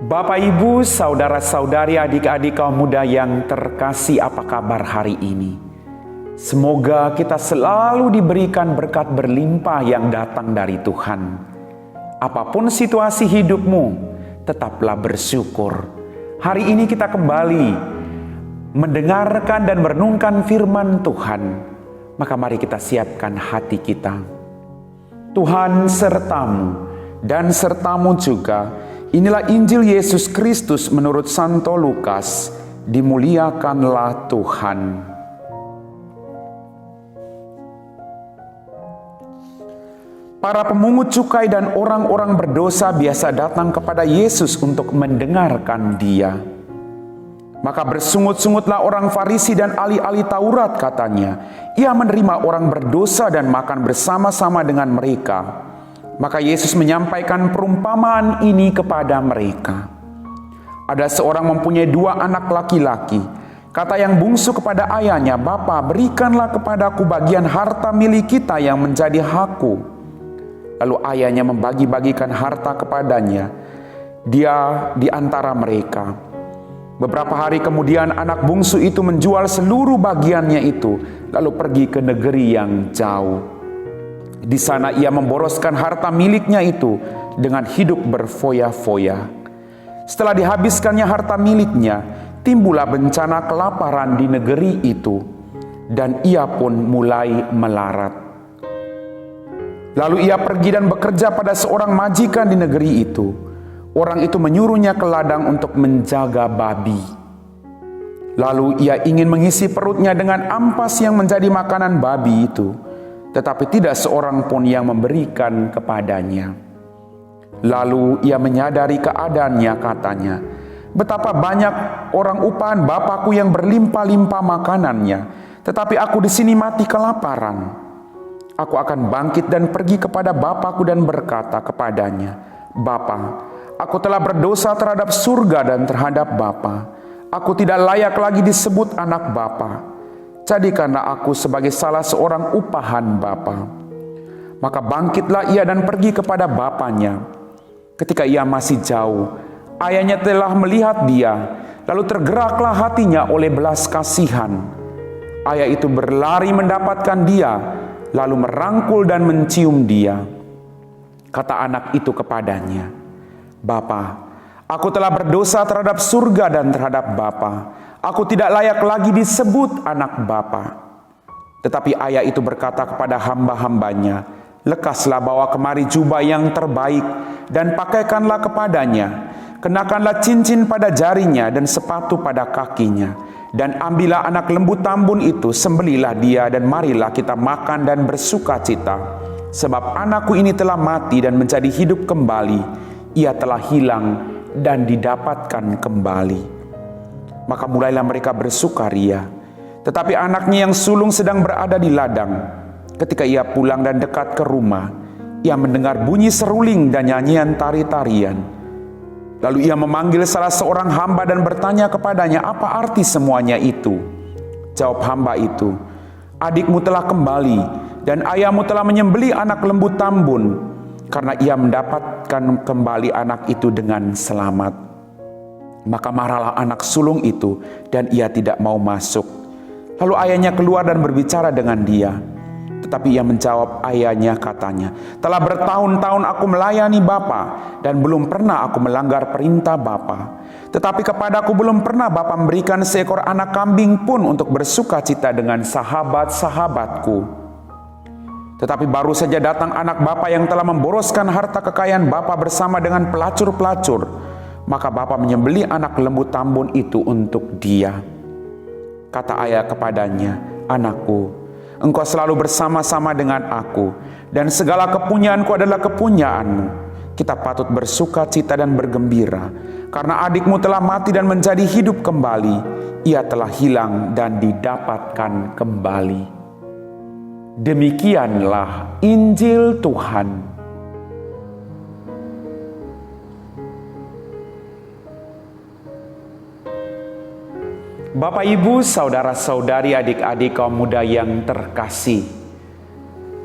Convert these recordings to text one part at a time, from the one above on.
Bapak, Ibu, saudara-saudari, adik-adik kaum muda yang terkasih, apa kabar hari ini? Semoga kita selalu diberikan berkat berlimpah yang datang dari Tuhan. Apapun situasi hidupmu, tetaplah bersyukur. Hari ini kita kembali mendengarkan dan merenungkan firman Tuhan. Maka mari kita siapkan hati kita. Tuhan sertamu dan sertamu juga. Inilah Injil Yesus Kristus menurut Santo Lukas. Dimuliakanlah Tuhan. Para pemungut cukai dan orang-orang berdosa biasa datang kepada Yesus untuk mendengarkan Dia. Maka bersungut-sungutlah orang Farisi dan ahli-ahli Taurat, katanya. Ia menerima orang berdosa dan makan bersama-sama dengan mereka. Maka Yesus menyampaikan perumpamaan ini kepada mereka. Ada seorang mempunyai 2 anak laki-laki. Kata yang bungsu kepada ayahnya, "Bapa, berikanlah kepadaku bagian harta milik kita yang menjadi hakku." Lalu ayahnya membagi-bagikan harta kepadanya, dia di antara mereka. Beberapa hari kemudian anak bungsu itu menjual seluruh bagiannya itu, lalu pergi ke negeri yang jauh. Di sana ia memboroskan harta miliknya itu dengan hidup berfoya-foya. Setelah dihabiskannya harta miliknya, timbullah bencana kelaparan di negeri itu, dan ia pun mulai melarat. Lalu ia pergi dan bekerja pada seorang majikan di negeri itu. Orang itu menyuruhnya ke ladang untuk menjaga babi. Lalu ia ingin mengisi perutnya dengan ampas yang menjadi makanan babi itu. Tetapi tidak seorang pun yang memberikan kepadanya. Lalu ia menyadari keadaannya, katanya, "Betapa banyak orang upahan Bapakku yang berlimpah-limpah makanannya, tetapi aku di sini mati kelaparan. Aku akan bangkit dan pergi kepada Bapakku dan berkata kepadanya, Bapa, aku telah berdosa terhadap surga dan terhadap Bapa. Aku tidak layak lagi disebut anak Bapa. Jadikanlah aku sebagai salah seorang upahan Bapa." Maka bangkitlah ia dan pergi kepada bapanya. Ketika ia masih jauh, ayahnya telah melihat dia, lalu tergeraklah hatinya oleh belas kasihan. Ayah itu berlari mendapatkan dia, lalu merangkul dan mencium dia. Kata anak itu kepadanya, "Bapa, aku telah berdosa terhadap surga dan terhadap Bapa. Aku tidak layak lagi disebut anak Bapa." Tetapi ayah itu berkata kepada hamba-hambanya, "Lekaslah bawa kemari jubah yang terbaik dan pakaikanlah kepadanya. Kenakanlah cincin pada jarinya dan sepatu pada kakinya. Dan ambillah anak lembu tambun itu, sembelilah dia dan marilah kita makan dan bersuka cita. Sebab anakku ini telah mati dan menjadi hidup kembali. Ia telah hilang dan didapatkan kembali." Maka mulailah mereka bersukaria. Tetapi anaknya yang sulung sedang berada di ladang. Ketika ia pulang dan dekat ke rumah, ia mendengar bunyi seruling dan nyanyian tari-tarian. Lalu ia memanggil salah seorang hamba dan bertanya kepadanya, "Apa arti semuanya itu?" Jawab hamba itu, "Adikmu telah kembali dan ayahmu telah menyembelih anak lembu tambun, karena ia mendapatkan kembali anak itu dengan selamat." Maka marahlah anak sulung itu dan ia tidak mau masuk. Lalu ayahnya keluar dan berbicara dengan dia. Tetapi ia menjawab ayahnya, katanya, "Telah bertahun-tahun aku melayani Bapa dan belum pernah aku melanggar perintah Bapa. Tetapi kepadaku belum pernah Bapa memberikan seekor anak kambing pun untuk bersuka cita dengan sahabat-sahabatku. Tetapi baru saja datang anak Bapa yang telah memboroskan harta kekayaan Bapa bersama dengan pelacur-pelacur. Maka Bapa menyembelih anak lembu tambun itu untuk dia." Kata ayah kepadanya, "Anakku, engkau selalu bersama-sama dengan aku, dan segala kepunyaanku adalah kepunyaanmu. Kita patut bersuka cita dan bergembira, karena adikmu telah mati dan menjadi hidup kembali. Ia telah hilang dan didapatkan kembali." Demikianlah Injil Tuhan. Bapak, Ibu, saudara-saudari, adik-adik kaum muda yang terkasih.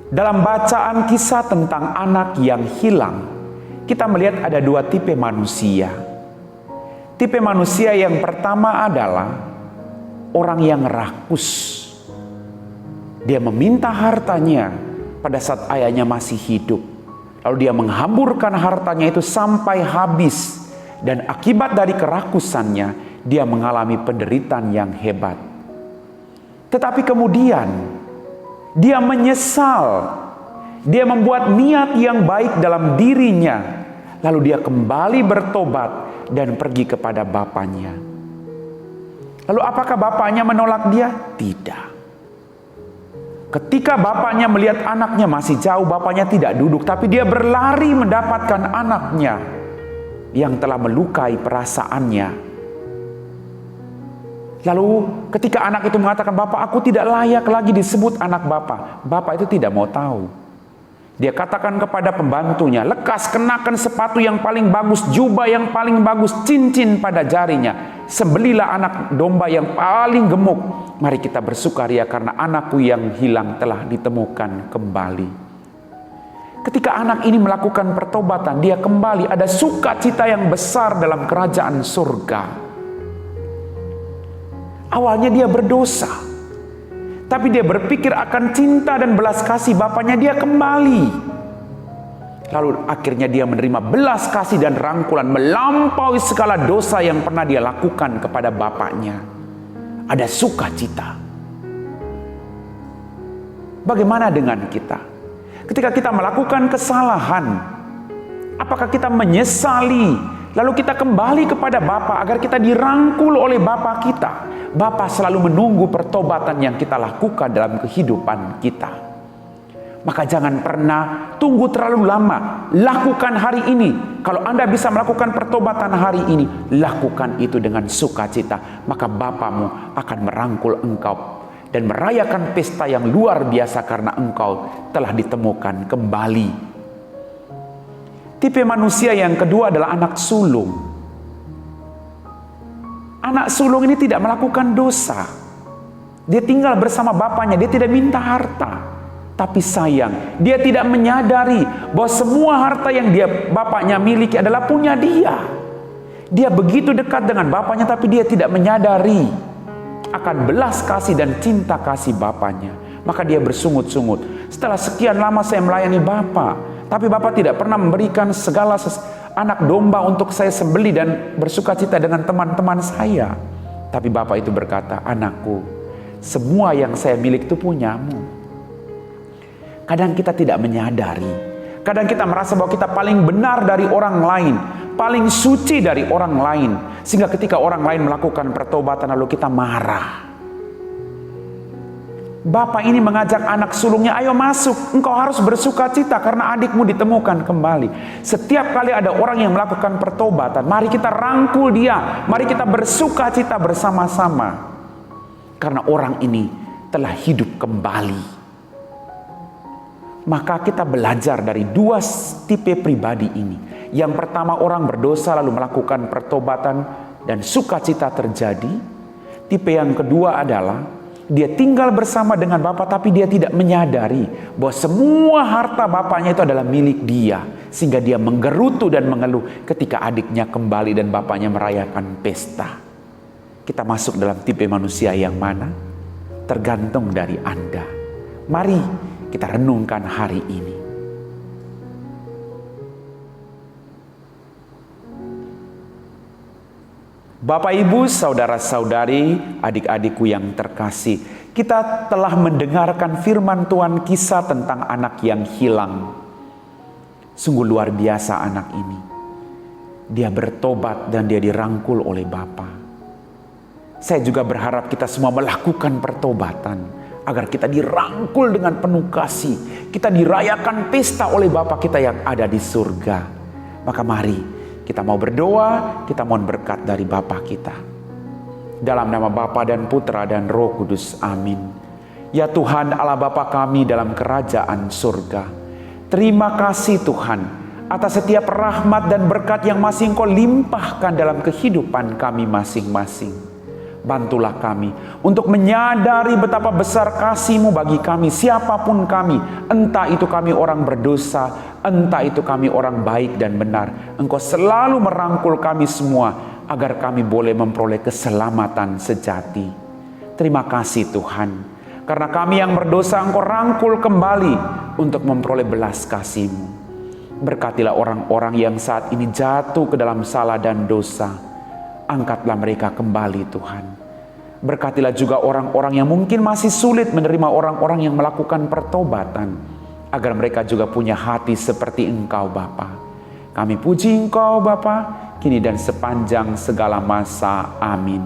Dalam bacaan kisah tentang anak yang hilang, kita melihat ada 2 tipe manusia. Tipe manusia yang pertama adalah orang yang rakus. Dia meminta hartanya pada saat ayahnya masih hidup. Lalu dia menghamburkan hartanya itu sampai habis. Dan akibat dari kerakusannya, dia mengalami penderitaan yang hebat. Tetapi kemudian, dia menyesal. Dia membuat niat yang baik dalam dirinya. Lalu dia kembali bertobat dan pergi kepada bapaknya. Lalu apakah bapaknya menolak dia? Tidak. Ketika bapaknya melihat anaknya masih jauh, bapaknya tidak duduk, tapi dia berlari mendapatkan anaknya yang telah melukai perasaannya. Lalu ketika anak itu mengatakan, "Bapak, aku tidak layak lagi disebut anak Bapak." Bapak itu tidak mau tahu. Dia katakan kepada pembantunya, "Lekas kenakan sepatu yang paling bagus, jubah yang paling bagus, cincin pada jarinya. Sembelilah anak domba yang paling gemuk. Mari kita bersukaria karena anakku yang hilang telah ditemukan kembali." Ketika anak ini melakukan pertobatan, dia kembali, ada sukacita yang besar dalam kerajaan surga. Awalnya dia berdosa, tapi dia berpikir akan cinta dan belas kasih bapaknya, dia kembali. Lalu akhirnya dia menerima belas kasih dan rangkulan melampaui segala dosa yang pernah dia lakukan kepada bapaknya. Ada sukacita. Bagaimana dengan kita? Ketika kita melakukan kesalahan, apakah kita menyesali, lalu kita kembali kepada Bapa agar kita dirangkul oleh Bapa kita? Bapa selalu menunggu pertobatan yang kita lakukan dalam kehidupan kita. Maka jangan pernah tunggu terlalu lama. Lakukan hari ini. Kalau Anda bisa melakukan pertobatan hari ini, lakukan itu dengan sukacita. Maka Bapamu akan merangkul engkau dan merayakan pesta yang luar biasa karena engkau telah ditemukan kembali. Tipe manusia yang kedua adalah anak sulung. Anak sulung ini tidak melakukan dosa. Dia tinggal bersama bapaknya, dia tidak minta harta. Tapi sayang, dia tidak menyadari bahwa semua harta yang bapaknya miliki adalah punya dia. Dia begitu dekat dengan bapaknya, tapi dia tidak menyadari akan belas kasih dan cinta kasih bapaknya. Maka dia bersungut-sungut. Setelah sekian lama saya melayani Bapak, tapi Bapak tidak pernah memberikan segala anak domba untuk saya sembelih dan bersukacita dengan teman-teman saya. Tapi Bapak itu berkata, "Anakku, semua yang saya milik itu punyamu." Kadang kita tidak menyadari. Kadang kita merasa bahwa kita paling benar dari orang lain, paling suci dari orang lain. Sehingga ketika orang lain melakukan pertobatan lalu kita marah. Bapak ini mengajak anak sulungnya, "Ayo masuk, engkau harus bersukacita karena adikmu ditemukan kembali." Setiap kali ada orang yang melakukan pertobatan, mari kita rangkul dia, mari kita bersukacita bersama-sama. Karena orang ini telah hidup kembali. Maka kita belajar dari dua tipe pribadi ini. Yang pertama, orang berdosa lalu melakukan pertobatan dan sukacita terjadi. Tipe yang kedua adalah dia tinggal bersama dengan Bapa tapi dia tidak menyadari bahwa semua harta bapaknya itu adalah milik dia. Sehingga dia menggerutu dan mengeluh ketika adiknya kembali dan bapaknya merayakan pesta. Kita masuk dalam tipe manusia yang mana? Tergantung dari Anda. Mari kita renungkan hari ini. Bapak, Ibu, saudara-saudari, adik-adikku yang terkasih, kita telah mendengarkan firman Tuhan, kisah tentang anak yang hilang. Sungguh luar biasa anak ini. Dia bertobat dan dia dirangkul oleh Bapa. Saya juga berharap kita semua melakukan pertobatan agar kita dirangkul dengan penuh kasih. Kita dirayakan pesta oleh Bapa kita yang ada di surga. Maka mari kita mau berdoa, kita mohon berkat dari Bapa kita. Dalam nama Bapa dan Putra dan Roh Kudus, amin. Ya Tuhan Allah Bapa kami dalam kerajaan surga, terima kasih Tuhan atas setiap rahmat dan berkat yang masih Engkau limpahkan dalam kehidupan kami masing-masing. Bantulah kami untuk menyadari betapa besar kasih-Mu bagi kami, siapapun kami. Entah itu kami orang berdosa, entah itu kami orang baik dan benar. Engkau selalu merangkul kami semua agar kami boleh memperoleh keselamatan sejati. Terima kasih Tuhan, karena kami yang berdosa Engkau rangkul kembali untuk memperoleh belas kasih-Mu. Berkatilah orang-orang yang saat ini jatuh ke dalam salah dan dosa. Angkatlah mereka kembali Tuhan. Berkatilah juga orang-orang yang mungkin masih sulit menerima orang-orang yang melakukan pertobatan, agar mereka juga punya hati seperti Engkau Bapa. Kami puji Engkau Bapa, kini dan sepanjang segala masa. Amin.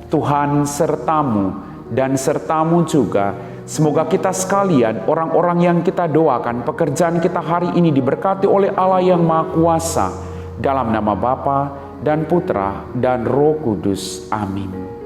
Tuhan sertamu dan sertamu juga. Semoga kita sekalian, orang-orang yang kita doakan, pekerjaan kita hari ini diberkati oleh Allah yang Maha Kuasa. Dalam nama Bapa dan Putra dan Roh Kudus. Amin.